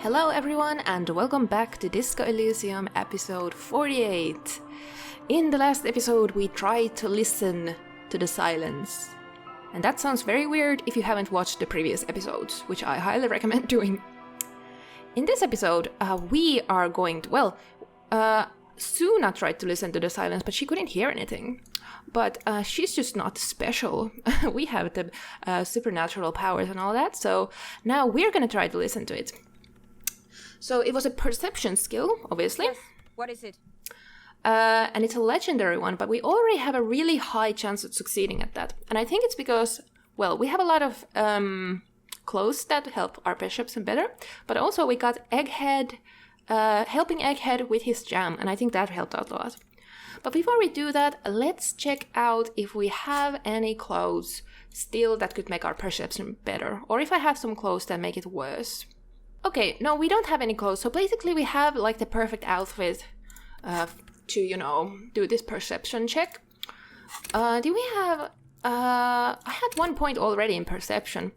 Hello everyone and welcome back to Disco Elysium episode 48. In the last episode we tried to listen to the silence. And that sounds very weird if you haven't watched the previous episodes, which I highly recommend doing. In this episode we are going to, Suna tried to listen to the silence but she couldn't hear anything. But she's just not special. We have the supernatural powers and all that, so now we're gonna try to listen to it. So it was a perception skill, obviously. Yes. What is it? And it's a legendary one, but we already have a really high chance of succeeding at that. And I think it's because, we have a lot of clothes that help our perception better, but also we got Egghead, helping Egghead with his jam, and I think that helped out a lot. But before we do that, let's check out if we have any clothes still that could make our perception better, or if I have some clothes that make it worse. Okay, no, we don't have any clothes, so basically we have like the perfect outfit to, do this perception check. Do we have... I had 1 point already in perception.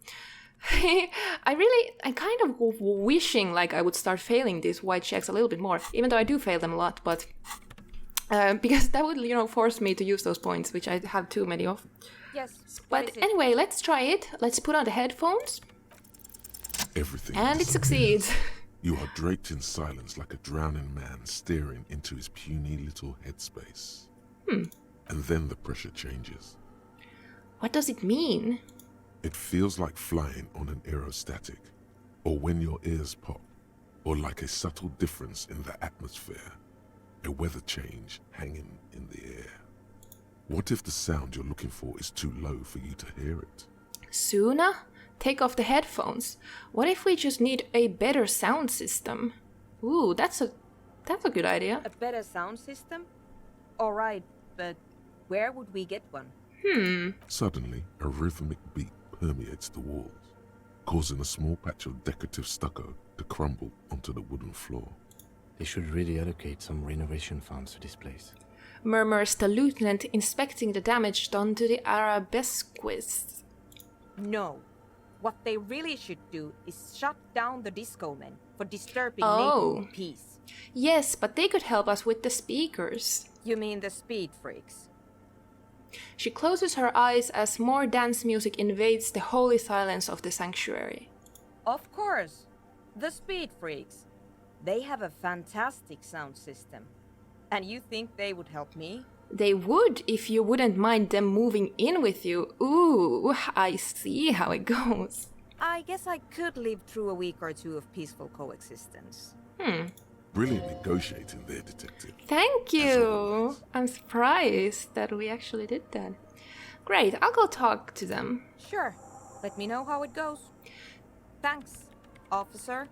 I'm kind of wishing like I would start failing these white checks a little bit more, even though I do fail them a lot, but... because that would, force me to use those points, which I have too many of. Yes. But anyway, let's try it. Let's put on the headphones. Everything. And it succeeds. You are draped in silence like a drowning man staring into his puny little headspace. And then the pressure changes. What does it mean? It feels like flying on an aerostatic, or when your ears pop, or like a subtle difference in the atmosphere, a weather change hanging in the air. What if the sound you're looking for is too low for you to hear it? Suna? Take off the headphones. What if we just need a better sound system? Ooh, that's a good idea. A better sound system? Alright, but where would we get one? Suddenly, a rhythmic beat permeates the walls, causing a small patch of decorative stucco to crumble onto the wooden floor. They should really allocate some renovation funds to this place. Murmurs the lieutenant, inspecting the damage done to the arabesques. No. What they really should do is shut down the disco men for disturbing Oh. neighborhood peace. Yes, but they could help us with the speakers. You mean the speed freaks? She closes her eyes as more dance music invades the holy silence of the sanctuary. Of course. The speed freaks. They have a fantastic sound system. And you think they would help me? They would if you wouldn't mind them moving in with you. Ooh, I see how it goes. I guess I could live through a week or two of peaceful coexistence. Brilliant negotiating there, detective. Thank you. I'm surprised that we actually did that. Great, I'll go talk to them. Sure. Let me know how it goes. Thanks, officer.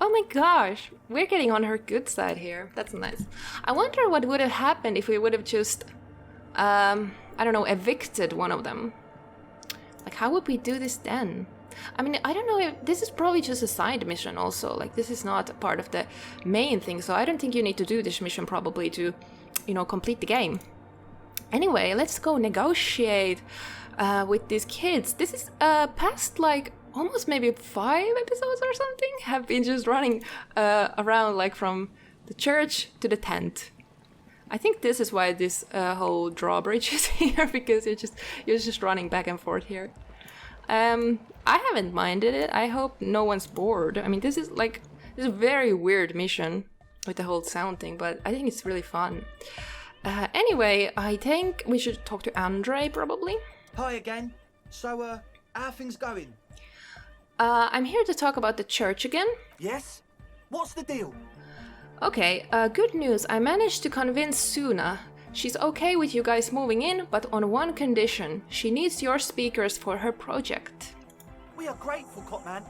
Oh my gosh, we're getting on her good side here. That's nice. I wonder what would have happened if we would have just, evicted one of them. Like, how would we do this then? I mean, I don't know if this is probably just a side mission also. Like, this is not part of the main thing, so I don't think you need to do this mission probably to, complete the game. Anyway, let's go negotiate with these kids. This is past, almost maybe 5 episodes or something have been just running around from the church to the tent. I think this is why this whole drawbridge is here, because you're just running back and forth here. I haven't minded it. I hope no one's bored. I mean, this is a very weird mission with the whole sound thing, but I think it's really fun. Anyway, I think we should talk to Andre probably. Hi again. So, how are things going? I'm here to talk about the church again. Yes? What's the deal? Okay, good news. I managed to convince Suna. She's okay with you guys moving in, but on one condition. She needs your speakers for her project. We are grateful, Cotman.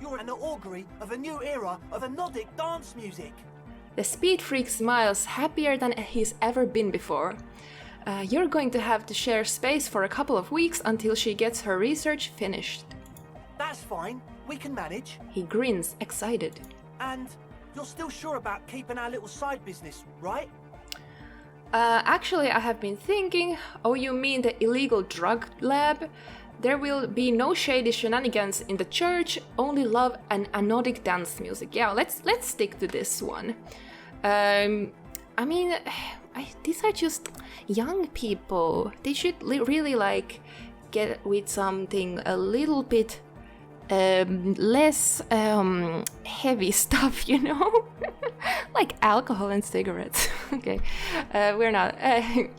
You're an augury of a new era of Nordic dance music. The speed freak smiles, happier than he's ever been before. You're going to have to share space for a couple of weeks until she gets her research finished. That's fine. We can manage. He grins, excited. And you're still sure about keeping our little side business, right? Actually, I have been thinking... Oh, you mean the illegal drug lab? There will be no shady shenanigans in the church, only love and anodic dance music. Yeah, let's stick to this one. I mean, these are just young people. They should really like get with something a little bit less heavy stuff, you know? Like alcohol and cigarettes. Okay, we're not,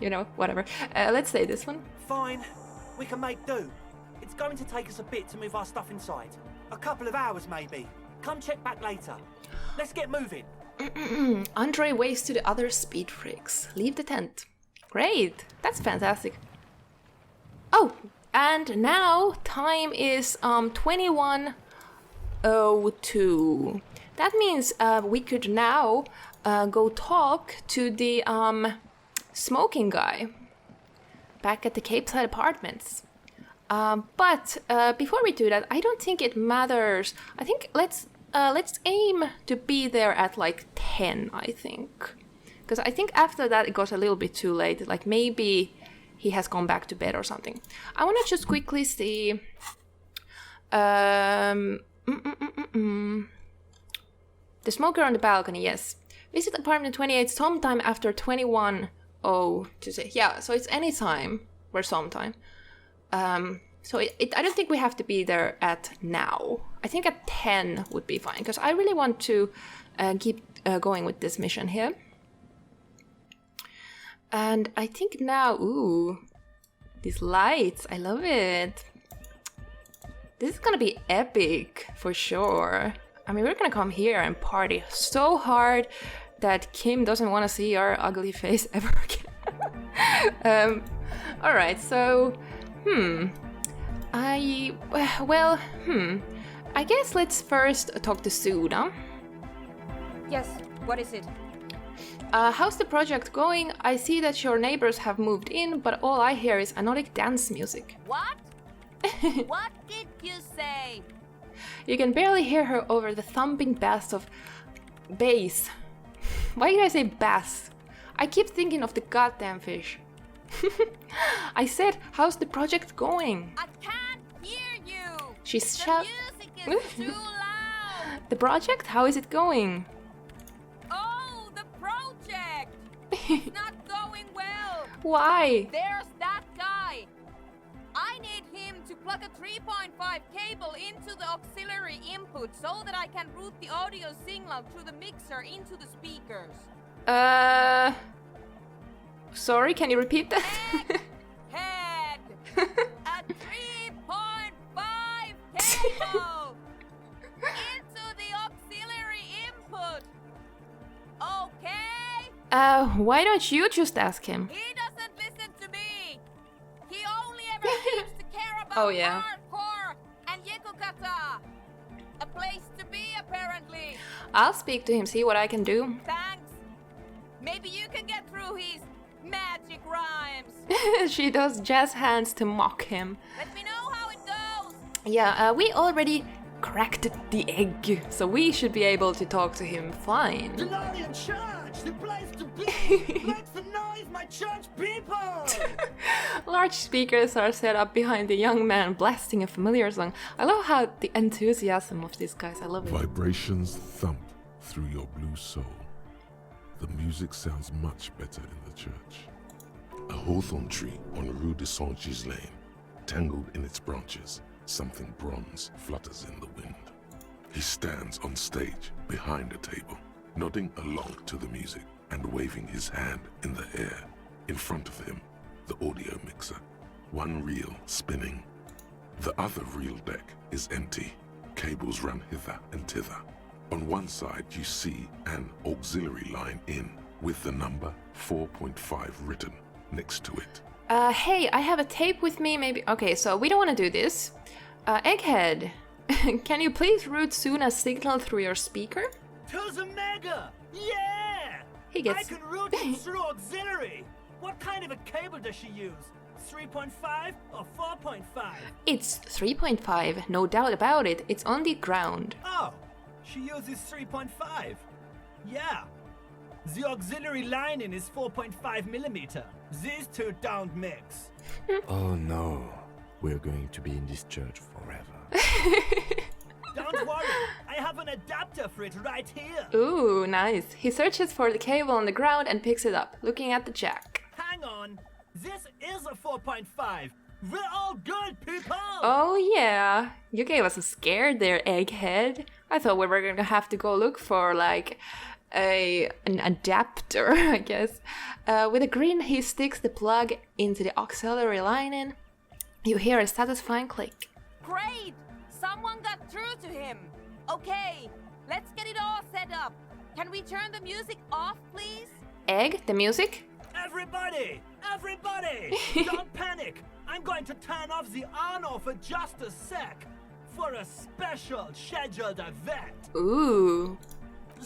you know, whatever. Let's say this one. Fine. We can make do. It's going to take us a bit to move our stuff inside. A couple of hours, maybe. Come check back later. Let's get moving. Andre waves to the other speed freaks. Leave the tent. Great. That's fantastic. Oh, and now time is 21:02. That means we could now go talk to the smoking guy back at the Cape Side Apartments. But before we do that, I don't think it matters. I think let's aim to be there at like 10, I think. Because I think after that it got a little bit too late. Like maybe he has gone back to bed or something. I want to just quickly see... The smoker on the balcony, yes. Visit apartment 28 sometime after 21:02 to say. Yeah, so it's any time or sometime. So I don't think we have to be there at now. I think at 10 would be fine, because I really want to keep going with this mission here. And I think now, ooh, these lights, I love it. This is gonna be epic, for sure. I mean, we're gonna come here and party so hard that Kim doesn't want to see our ugly face ever again. Alright, so, I guess let's first talk to Suna. Yes, what is it? How's the project going? I see that your neighbors have moved in, but all I hear is anodic dance music. What? What did you say? You can barely hear her over the thumping bass of bass. Why did I say bass? I keep thinking of the goddamn fish. I said, how's the project going? I can't hear you. She's The music is too loud. The project? How is it going? Oh, the project. It's not going well. Why? There's that guy. I need him to plug a 3.5 cable into the auxiliary input so that I can route the audio signal through the mixer into the speakers. Sorry, can you repeat that? Head! A 3.5 cable! Into the auxiliary input! Okay? Why don't you just ask him? He doesn't listen to me! He only ever seems to care about hardcore and Yekukata! A place to be, apparently! I'll speak to him, see what I can do. Thanks! Maybe you can get through his magic rhymes! She does jazz hands to mock him. Let me know how it goes! Yeah, we already cracked the egg, so we should be able to talk to him fine. Lion Church, the place to be! Make some noise, my church people! Large speakers are set up behind the young man blasting a familiar song. I love how the enthusiasm of these guys, I love it. Vibrations thump through your blue soul. The music sounds much better in the church. A hawthorn tree on Rue de Saint-Ghislain, tangled in its branches, something bronze flutters in the wind. He stands on stage behind a table, nodding along to the music and waving his hand in the air. In front of him, the audio mixer, one reel spinning. The other reel deck is empty. Cables run hither and thither. On one side, you see an auxiliary line in with the number 4.5 written next to it. Hey, I have a tape with me, maybe. Okay, so we don't want to do this. Egghead, can you please route Suna's signal through your speaker? To the mega! Yeah! He gets... I can route it through auxiliary! What kind of a cable does she use? 3.5 or 4.5? It's 3.5, no doubt about it. It's on the ground. Oh, she uses 3.5. Yeah. The auxiliary lining is 4.5 millimeter. These two don't mix. Oh no. we're going to be in this church forever. Don't worry, I have an adapter for it right here. Ooh, nice. He searches for the cable on the ground and picks it up, looking at the jack. Hang on, this is a 4.5. We're all good, people! Oh yeah, you gave us a scare there, Egghead. I thought we were gonna have to go look for like an adapter, I guess. With a grin, he sticks the plug into the auxiliary line in. You hear a satisfying click. Great! Someone got through to him. Okay, let's get it all set up. Can we turn the music off, please? Egg, the music? Everybody! Everybody! Don't panic! I'm going to turn off the Arno for just a sec. For a special scheduled event. Ooh.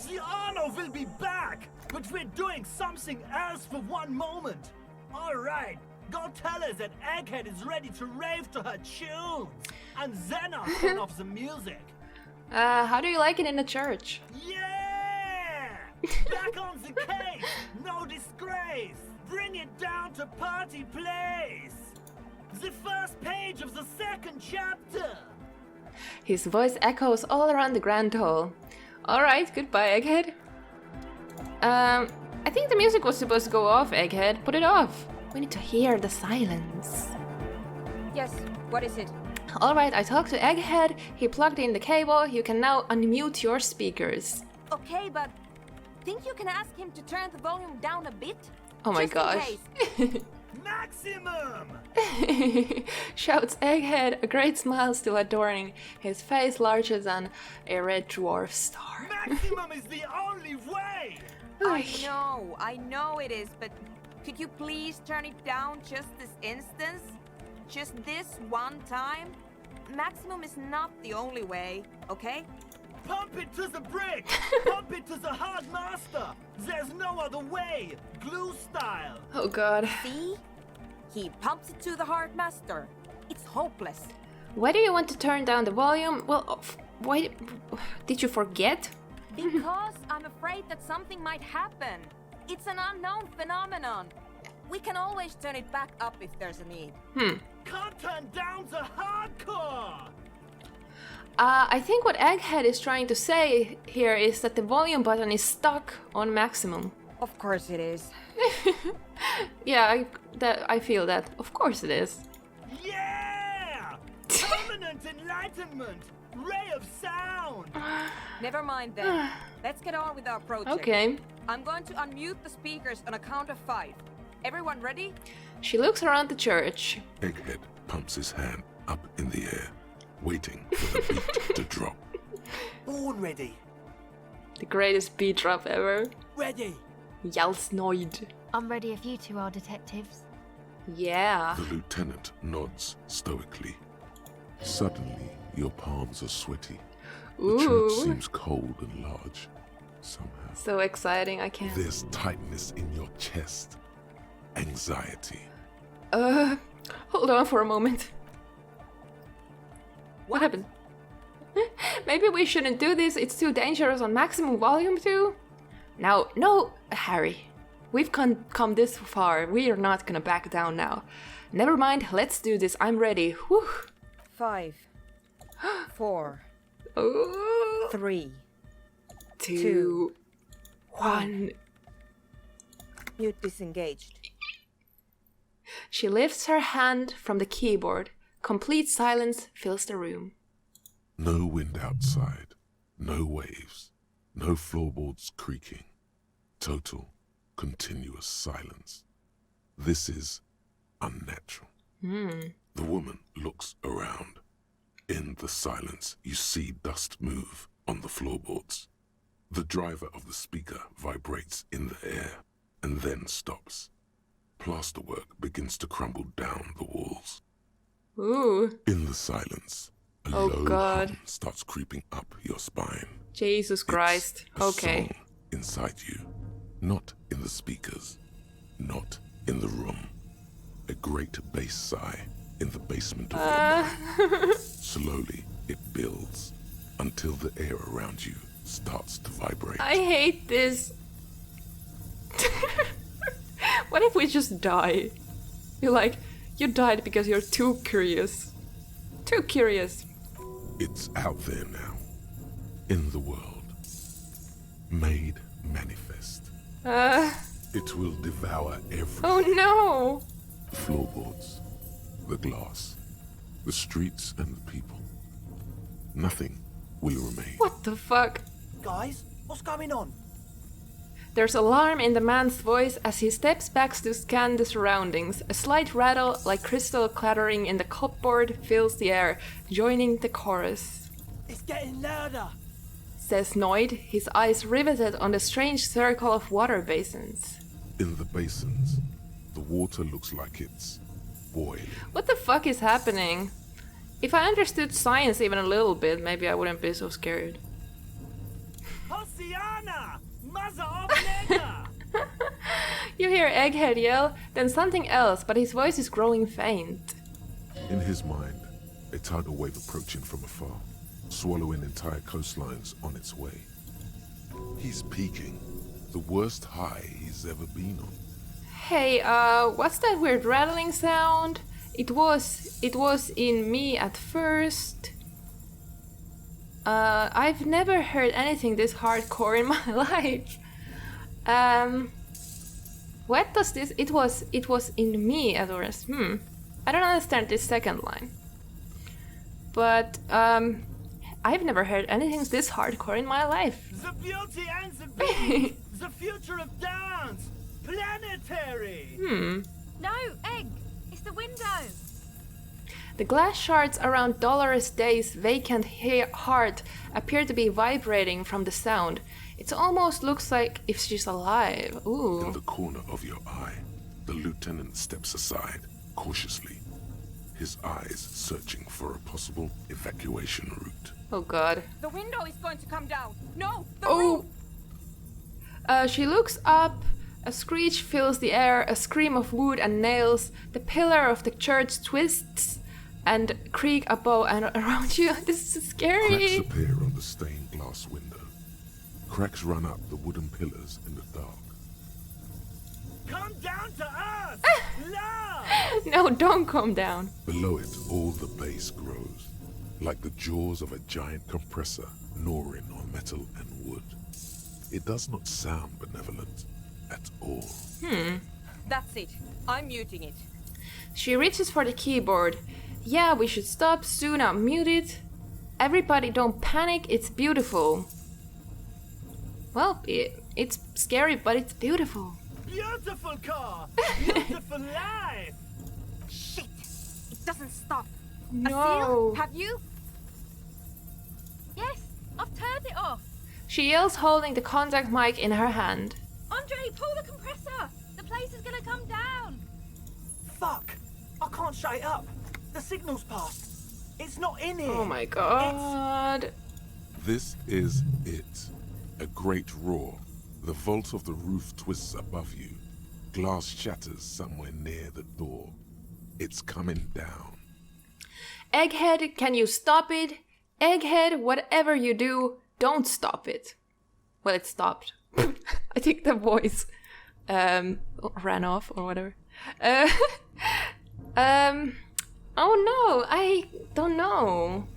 The Arno will be back, but we're doing something else for one moment. Alright, go tell her that Egghead is ready to rave to her tunes. And then I'll turn off the music. How do you like it in the church? Yeah! Back on the case! No disgrace! Bring it down to party place! The first page of the second chapter! His voice echoes all around the grand hall. Alright, goodbye, Egghead. I think the music was supposed to go off, Egghead. Put it off. We need to hear the silence. Yes, what is it? Alright, I talked to Egghead. He plugged in the cable. You can now unmute your speakers. Okay, but think you can ask him to turn the volume down a bit? Oh my Just in gosh. case. Maximum! Shouts Egghead, a great smile still adorning his face larger than a red dwarf star. Maximum is the only way! I know it is, but could you please turn it down just this instance? Just this one time? Maximum is not the only way, okay? Pump it to the brick! Pump it to the hard master! There's no other way! Glue style! Oh god. See? He pumps it to the hard master. It's hopeless. Why do you want to turn down the volume? Well, why did you forget? Because I'm afraid that something might happen. It's an unknown phenomenon. We can always turn it back up if there's a need. Can't turn down the hardcore! I think what Egghead is trying to say here is that the volume button is stuck on maximum. Of course it is. Yeah, I feel that. Of course it is. Yeah! Permanent enlightenment! Ray of sound! Never mind then. Let's get on with our project. Okay. I'm going to unmute the speakers on a count of 5. Everyone ready? She looks around the church. Egghead pumps his hand up in the air, waiting for the beat to drop. Born ready. The greatest beat drop ever. Ready. Yells Noid. I'm ready if you two are detectives. Yeah. The lieutenant nods stoically. Suddenly, your palms are sweaty. The church Ooh. seems cold and large, somehow. So exciting, I can't. There's tightness in your chest. Anxiety. Hold on for a moment. What happened? Maybe we shouldn't do this. It's too dangerous on maximum volume too. Now, no, Harry. We've come this far. We are not gonna back down now. Never mind, let's do this. I'm ready. Whew. 5, 4, Ooh. 3. 2, 1. Mute disengaged. She lifts her hand from the keyboard. Complete silence fills the room. No wind outside. No waves. No floorboards creaking. Total, continuous silence. This is unnatural. The woman looks around. In the silence, you see dust move on the floorboards. The driver of the speaker vibrates in the air and then stops. Plasterwork begins to crumble down the walls. Ooh, In the silence, a Oh, low God. hum starts creeping up your spine. Jesus Christ. It's a Okay. song inside you, not in the speakers, not in the room. A great bass sigh in the basement of your mind. Slowly, it builds until the air around you starts to vibrate. I hate this. What if we just die? You're like, You died because you're too curious. Too curious. It's out there now. In the world. Made manifest. It will devour everything. Oh no! The floorboards, the glass, the streets and the people. Nothing will remain. What the fuck? Guys, what's going on? There's alarm in the man's voice as he steps back to scan the surroundings. A slight rattle, like crystal clattering in the cupboard, fills the air, joining the chorus. It's getting louder. Says Noid, his eyes riveted on the strange circle of water basins. In the basins, the water looks like it's boiling. What the fuck is happening? If I understood science even a little bit, maybe I wouldn't be so scared. Hosiana! Mother of Nega! You hear Egghead yell, then something else, but his voice is growing faint. In his mind, a tidal wave approaching from afar, swallowing entire coastlines on its way. He's peaking, the worst high he's ever been on. Hey, what's that weird rattling sound? It was in me at first. I've never heard anything this hardcore in my life. What does this? It was in me at first. I don't understand this second line. But I've never heard anything this hardcore in my life. The beauty and the beast! The future of dance! Planetary! No, Egg! It's the window! The glass shards around Dolores Day's vacant heart appear to be vibrating from the sound. It almost looks like if she's alive. Ooh. In the corner of your eye, the lieutenant steps aside, cautiously, his eyes searching for a possible evacuation route. Oh god. The window is going to come down. No, the Oh! roof. She looks up. A screech fills the air, a scream of wood and nails. The pillar of the church twists and creak above and around you. This is Cracks scary. appear on the stained glass window. Cracks run up the wooden pillars in the dark. Come down to us! Love! No, don't come down. Below it, all the bass grows, like the jaws of a giant compressor gnawing on metal and wood. It does not sound benevolent at all. That's it. I'm muting it. She reaches for the keyboard. Yeah, we should stop soon. I'll mute it. Everybody don't panic. It's beautiful. Well, it's scary, but it's beautiful. Beautiful car! Beautiful life! Shit! It doesn't stop. No. Asil, have you? Yes, I've turned it off. She yells, holding the contact mic in her hand. Andre, pull the compressor! The place is gonna come down! Fuck! I can't shut it up. The signal's passed. It's not in here. Oh my god. This is it. A great roar. The vault of the roof twists above you. Glass shatters somewhere near the door. It's coming down. Egghead, can you stop it? Egghead, whatever you do, don't stop it. Well, it stopped. I think the voice ran off or whatever. Oh no, I don't know.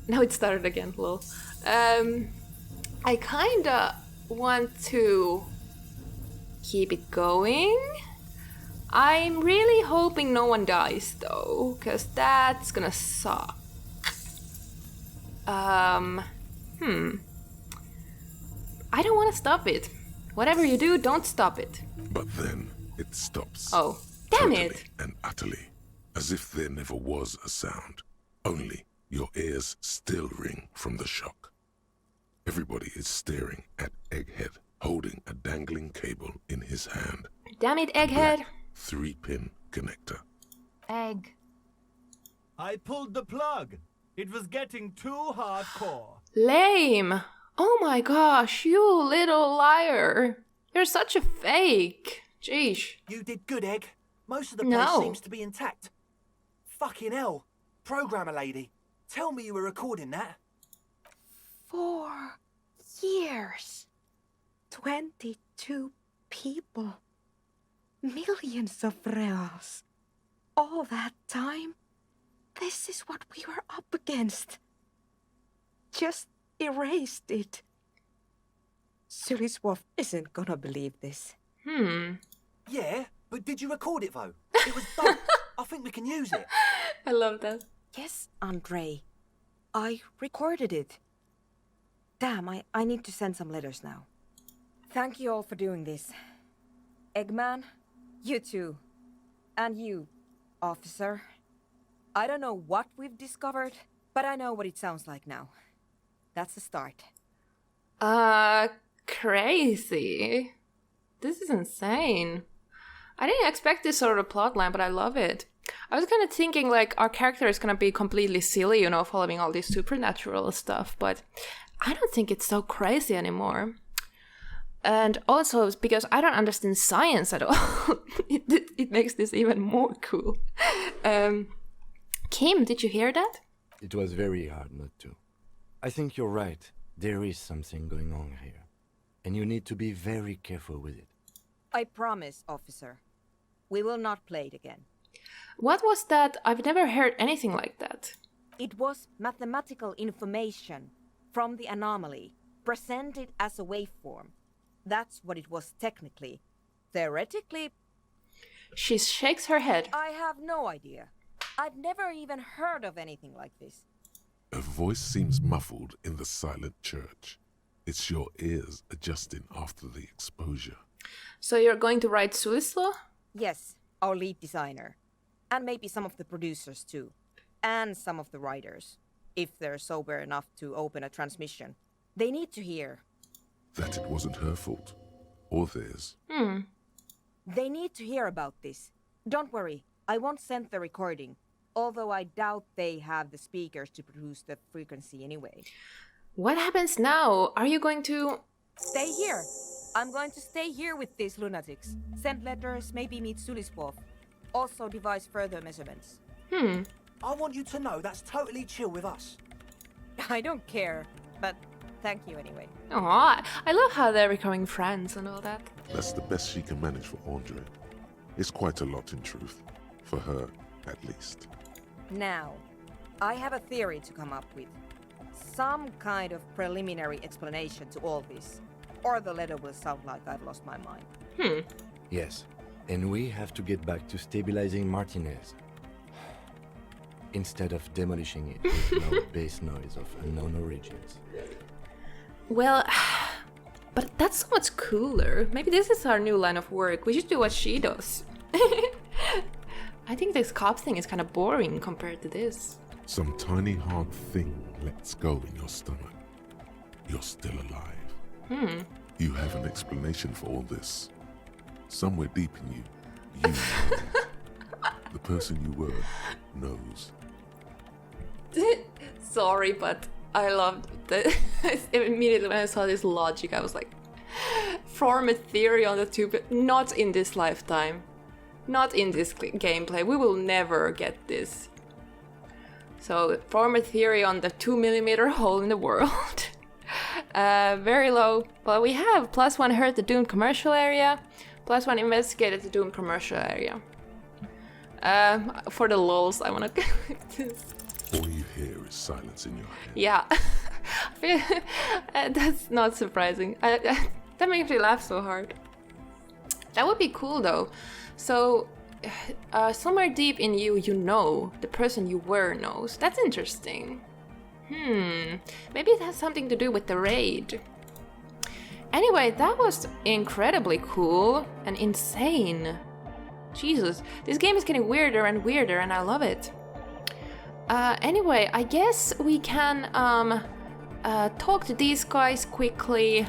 No, it started again, lol. I kinda want to keep it going. I'm really hoping no one dies though, cause that's gonna suck. I don't want to stop it. Whatever you do, don't stop it. But then it stops. Oh, damn Totally it! and utterly. As if there never was a sound. Only your ears still ring from the shock. Everybody is staring at Egghead, holding a dangling cable in his hand. Damn it, Egghead! 3-pin connector. Egg. I pulled the plug. It was getting too hardcore. Lame! Oh my gosh, you little liar! You're such a fake! Jeez. You did good, Egg. Most of the place No. seems to be intact. Fucking hell. Programmer lady, tell me you were recording that. 4 years. 22 people. Millions of reals. All that time? This is what we were up against. Just erased it. Suliswolf isn't gonna believe this. Yeah, but did you record it though? It was dope. I think we can use it. I love that. Yes, Andre. I recorded it. Damn, I need to send some letters now. Thank you all for doing this. Eggman, you too. And you, officer. I don't know what we've discovered, but I know what it sounds like now. That's a start. Crazy. This is insane. I didn't expect this sort of plotline, but I love it. I was kind of thinking, like, our character is gonna be completely silly, you know, following all this supernatural stuff, but I don't think it's so crazy anymore. And also, because I don't understand science at all, it makes this even more cool. Kim, did you hear that? It was very hard not to. I think you're right. There is something going on here. And you need to be very careful with it. I promise, officer. We will not play it again. What was that? I've never heard anything like that. It was mathematical information from the anomaly, presented as a waveform. That's what it was technically. Theoretically, She shakes her head. I have no idea. I've never even heard of anything like this. A voice seems muffled in the silent church. It's your ears adjusting after the exposure. So you're going to write Sulislo? Yes, our lead designer. And maybe some of the producers too. And some of the writers. If they're sober enough to open a transmission. They need to hear. That it wasn't her fault. Or theirs. They need to hear about this. Don't worry, I won't send the recording. Although I doubt they have the speakers to produce the frequency anyway. What happens now? Are you going to... Stay here. I'm going to stay here with these lunatics. Send letters, maybe meet Suliswolf. Also devise further measurements. I want you to know that's totally chill with us. I don't care, but thank you anyway. Aw, I love how they're becoming friends and all that. That's the best she can manage for Andre. It's quite a lot in truth. For her, at least. Now, I have a theory to come up with. Some kind of preliminary explanation to all this. Or the letter will sound like I've lost my mind. Yes, and we have to get back to stabilizing Martinez. Instead of demolishing it with loud bass noise of unknown origins. Well, but that's so much cooler. Maybe this is our new line of work. We should do what she does. I think this cop thing is kind of boring compared to this. Some tiny hard thing lets go in your stomach. You're still alive. You have an explanation for all this. Somewhere deep in you, you know. The person you were knows. Sorry, but I loved the immediately when I saw this logic, I was like, form a theory on the two, but not in this lifetime. Not in this gameplay. We will never get this. So, form a theory on the 2mm hole in the world. Very low. But we have +1 hurt the doomed commercial area. +1 investigated the doomed commercial area. For the lulz, I wanna... All you hear is silence in your head. Yeah. That's not surprising. That makes me laugh so hard. That would be cool though. So, somewhere deep in you, you know, the person you were knows. That's interesting. Maybe it has something to do with the raid. Anyway, that was incredibly cool and insane. Jesus, this game is getting weirder and weirder and I love it. Anyway, I guess we can talk to these guys quickly.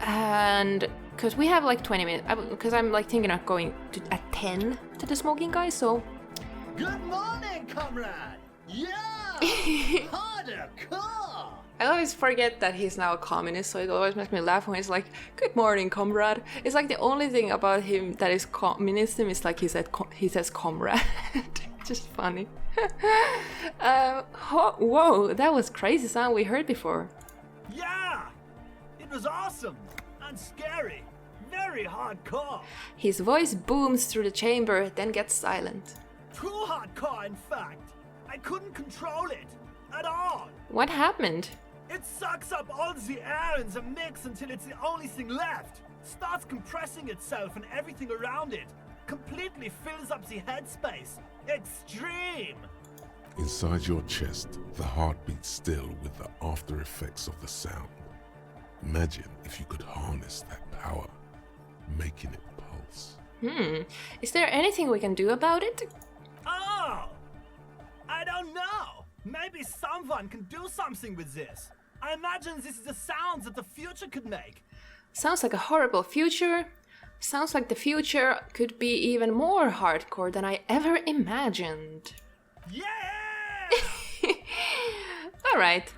And because we have like 20 minutes, because I'm like thinking of going to at 10 to the smoking guy, so... Good morning, comrade! Yeah! Harder, car! I always forget that he's now a communist, so it always makes me laugh when he's like, good morning, comrade. It's like the only thing about him that is communism is like he says comrade. Just funny. Whoa, that was crazy sound we heard before. Yeah! It was awesome! And scary! Very very hardcore. His voice booms through the chamber, then gets silent. Too hardcore, in fact. I couldn't control it. At all. What happened? It sucks up all the air in the mix until it's the only thing left. Starts compressing itself and everything around it. Completely fills up the headspace. Extreme. Inside your chest, the heart beats still with the after effects of the sound. Imagine if you could harness that power, making it pulse. Is there anything we can do about it? Oh! I don't know. Maybe someone can do something with this. I imagine this is the sounds that the future could make. Sounds like a horrible future. Sounds like the future could be even more hardcore than I ever imagined. Yeah! Alright.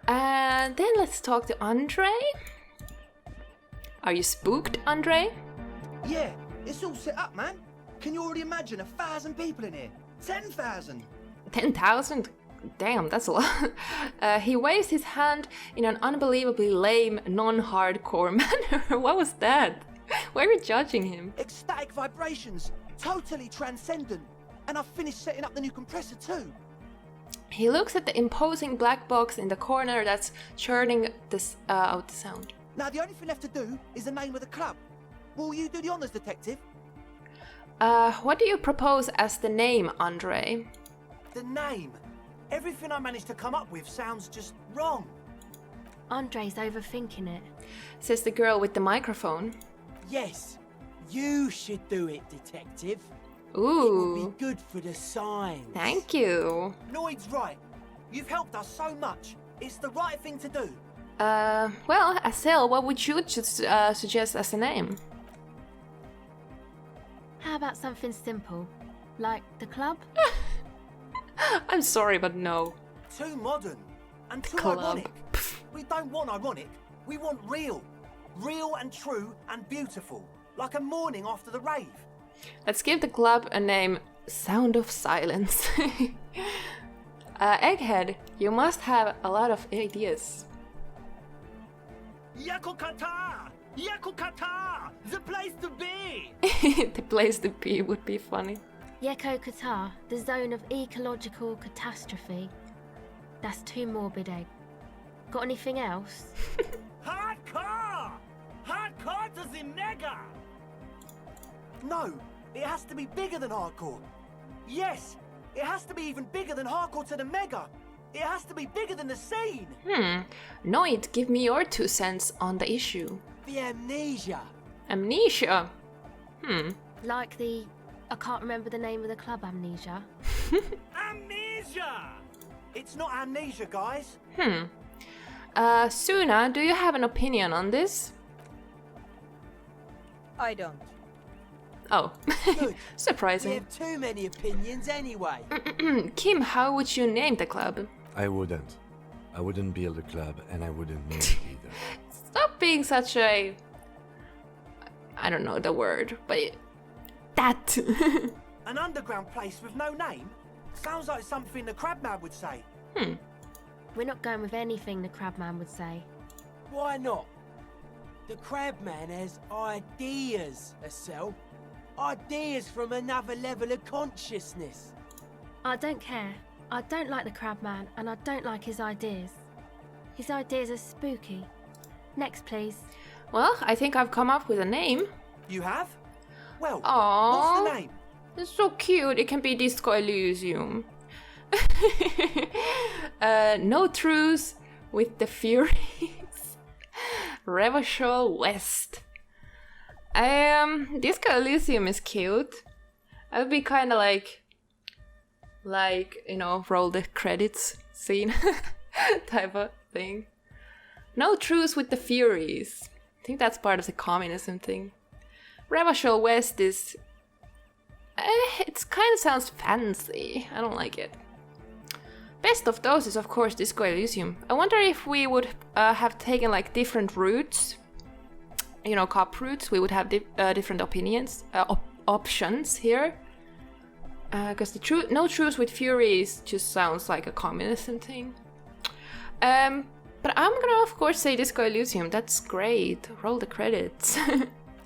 And then let's talk to Andre. Are you spooked, Andre? Yeah, it's all set up, man. Can you already imagine 1,000 people in here? 10,000! 10,000? Damn, that's a lot. He waves his hand in an unbelievably lame, non-hardcore manner. What was that? Why are you judging him? Ecstatic vibrations, totally transcendent. And I've finished setting up the new compressor too. He looks at the imposing black box in the corner that's churning this out the sound. Now the only thing left to do is the name of the club. Will you do the honors, detective? What do you propose as the name, Andre? The name. Everything I managed to come up with sounds just wrong. Andre's overthinking it. Says the girl with the microphone. Yes, you should do it, detective. Ooh. It would be good for the signs. Thank you. Noid's right. You've helped us so much. It's the right thing to do. Well, Asel, what would you suggest as a name? How about something simple? Like the club? I'm sorry, but no. Too modern. And too Club. ironic. We don't want ironic. We want real. Real and true and beautiful. Like a morning after the rave. Let's give the club a name, Sound of Silence. Egghead, you must have a lot of ideas. Yakukata! Yakukata! The place to be! The place to be would be funny. Yeko Qatar, the zone of ecological catastrophe. That's too morbid, Egg. Got anything else? Hardcore! Hardcore to the mega! No, it has to be bigger than hardcore. Yes, it has to be even bigger than hardcore to the mega. It has to be bigger than the scene. Noid, give me your 2 cents on the issue. The amnesia. Amnesia. Like the... I can't remember the name of the club, Amnesia. Amnesia! It's not amnesia, guys. Suna, do you have an opinion on this? I don't. Oh, Good. We surprising. have too many opinions anyway. Kim, how would you name the club? I wouldn't. I wouldn't build a club, and I wouldn't name it either. Stop being such a... I don't know the word, but... That! An underground place with no name? Sounds like something the Crabman would say. We're not going with anything the Crabman would say. Why not? The Crabman has ideas, Estelle. Ideas from another level of consciousness. I don't care. I don't like the Crabman, and I don't like his ideas. His ideas are spooky. Next, please. Well, I think I've come up with a name. You have? Well, Aww. what's the name? It's so cute. It can be Disco Elysium. No truce with the Furies. Revachol West. Disco Elysium is cute. I would be kind of like, you know, roll the credits scene type of thing. No truce with the Furies. I think that's part of the communism thing. Revachol West is... it kind of sounds fancy. I don't like it. Best of those is of course Disco Elysium. I wonder if we would have taken like different routes. You know, cop routes. We would have different opinions, options here. Because the No Truce with Furies just sounds like a communism thing. But I'm gonna of course say Disco Elysium. That's great. Roll the credits.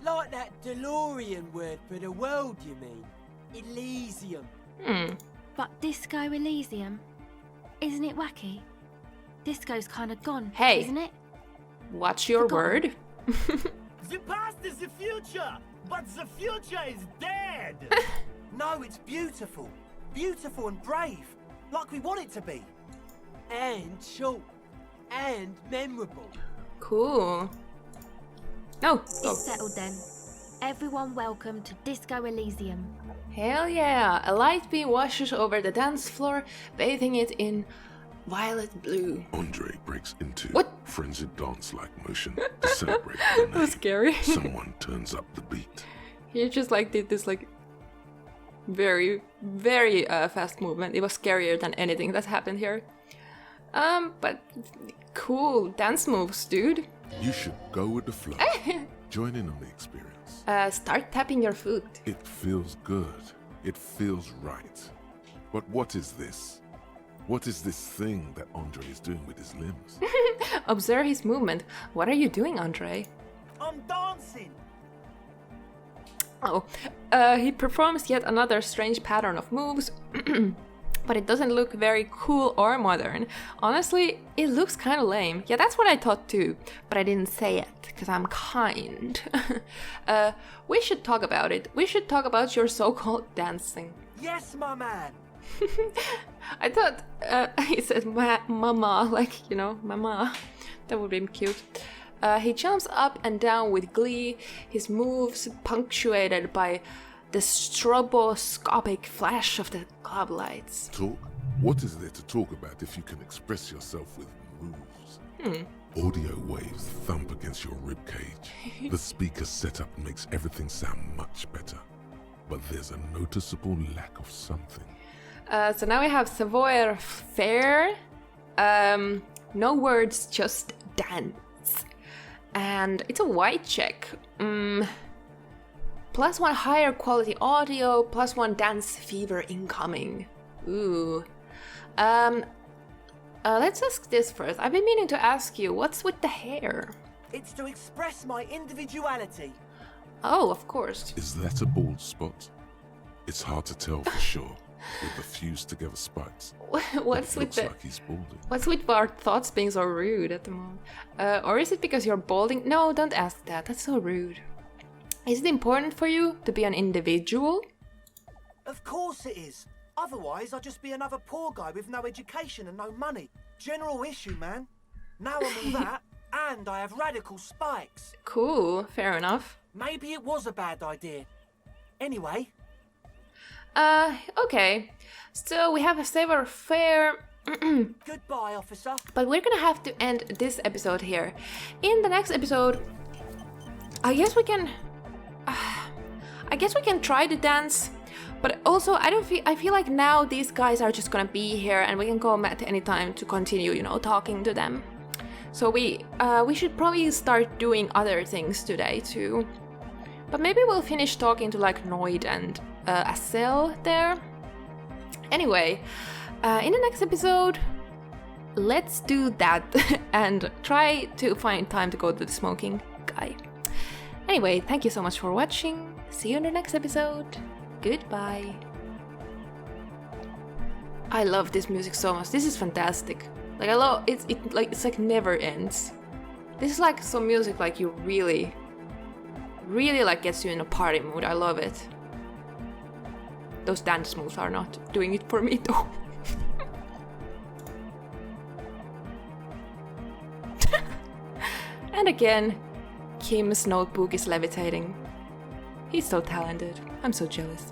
Like that DeLorean word for the world, you mean? Elysium. But Disco Elysium? Isn't it wacky? Disco's kind of gone, Hey. isn't it? Watch your Forgotten. word. The past is the future, but the future is dead. No, it's beautiful. Beautiful and brave. Like we want it to be. And short. And memorable. Cool. No. Go. It's settled then. Everyone welcome to Disco Elysium. Hell yeah! A light beam washes over the dance floor, bathing it in violet blue. Andre breaks into What? frenzied dance-like motion to celebrate the That was name. scary. Someone turns up the beat. He just like did this like very, very fast movement. It was scarier than anything that happened here. But cool dance moves, dude. You should go with the flow. Join in on the experience. Start tapping your foot. It feels good. It feels right. But what is this? What is this thing that Andre is doing with his limbs? Observe his movement. What are you doing, Andre? I'm dancing. Oh, he performs yet another strange pattern of moves, but it doesn't look very cool or modern. Honestly, it looks kind of lame. Yeah, that's what I thought too, but I didn't say it, because I'm kind. We should talk about it. We should talk about your so-called dancing. Yes, my man. I thought he said mama, like, you know, mama. That would be cute. He jumps up and down with glee, his moves punctuated by the stroboscopic flash of the club lights. Talk? What is there to talk about if you can express yourself with moves? Audio waves thump against your ribcage. The speaker setup makes everything sound much better. But there's a noticeable lack of something. So now we have Savoir Faire. No words, just dance. And it's a white check. +1 higher quality audio, +1 dance fever incoming. Ooh. Let's ask this first. I've been meaning to ask you, what's with the hair? It's to express my individuality. Oh, of course. Is that a bald spot? It's hard to tell for sure, with the fused together spikes. What's It with looks the... like he's balding. What's with our thoughts being so rude at the moment? Or is it because you're balding? No, don't ask that. That's so rude. Is it important for you to be an individual? Of course it is. Otherwise, I'd just be another poor guy with no education and no money. General issue, man. Now I'm all that, and I have radical spikes. Cool, fair enough. Maybe it was a bad idea. Anyway, Okay. So we have a Savoir Faire. goodbye, officer. But we're gonna have to end this episode here. In the next episode, I guess we can try to dance. But also, I feel like now these guys are just gonna be here, and we can come at any time to continue, you know, talking to them. So we should probably start doing other things today too. But maybe we'll finish talking to like Noid and Acel there. Anyway, in the next episode, let's do that and try to find time to go to the smoking guy. Anyway, thank you so much for watching. See you in the next episode. Goodbye. I love this music so much. This is fantastic. Like I love it's like never ends. This is like some music like you really like gets you in a party mood. I love it. Those dance moves are not doing it for me though. And again, Kim's notebook is levitating. He's so talented. I'm so jealous.